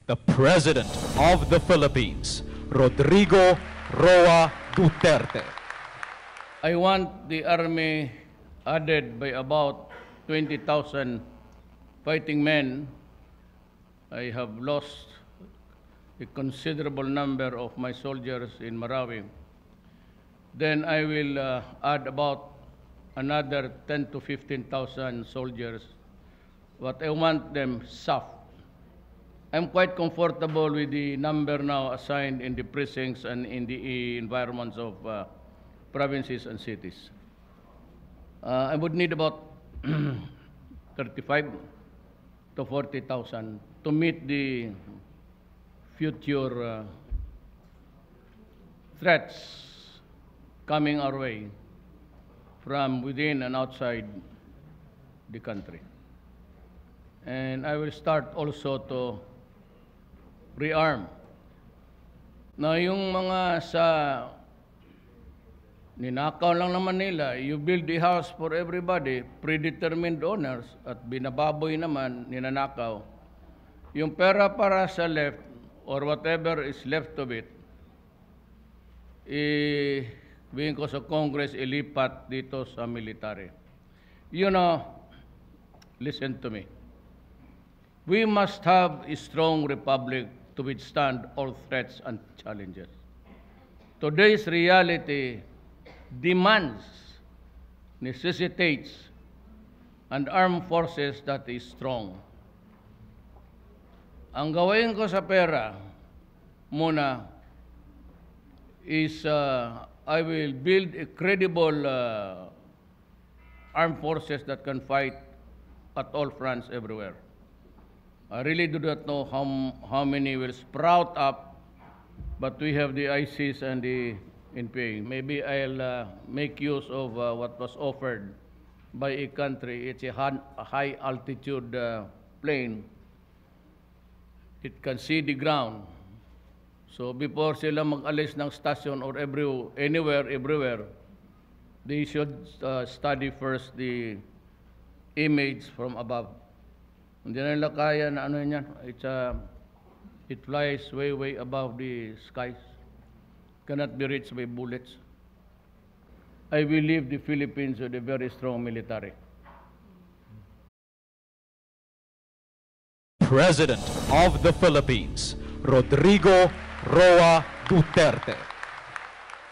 the President of the Philippines, Rodrigo Roa Duterte. I want the Army added by about 20,000 fighting men. I have lost a considerable number of my soldiers in Marawi. Then I will add about another 10 to 15,000 soldiers. But I want them soft. I'm quite comfortable with the number now assigned in the precincts and in the environments of provinces and cities. I would need about 35 to 40,000 to meet the future threats coming our way from within and outside the country. And I will start also to rearm. Na yung mga sa ninakaw lang naman nila, you build the house for everybody, predetermined owners, at binababoy naman, ninanakaw. Yung pera para sa left, or whatever is left of it, bigyan ko sa Congress, ilipat dito sa military. You know, listen to me. We must have a strong republic to withstand all threats and challenges. Today's reality demands, necessitates, an armed forces that is strong. Ang gawin ko sa pera muna is I will build a credible armed forces that can fight at all fronts everywhere. I really do not know how many will sprout up, but we have the ICs and the NPA. Maybe I'll make use of what was offered by a country. It's a high altitude plane. It can see the ground. So before sila mag-alis ng station or everywhere, they should study first the image from above. Hindi na nila kaya na ano yan. It flies way above the skies. Cannot be reached by bullets. I will leave the Philippines with a very strong military. President of the Philippines, Rodrigo Roa Duterte.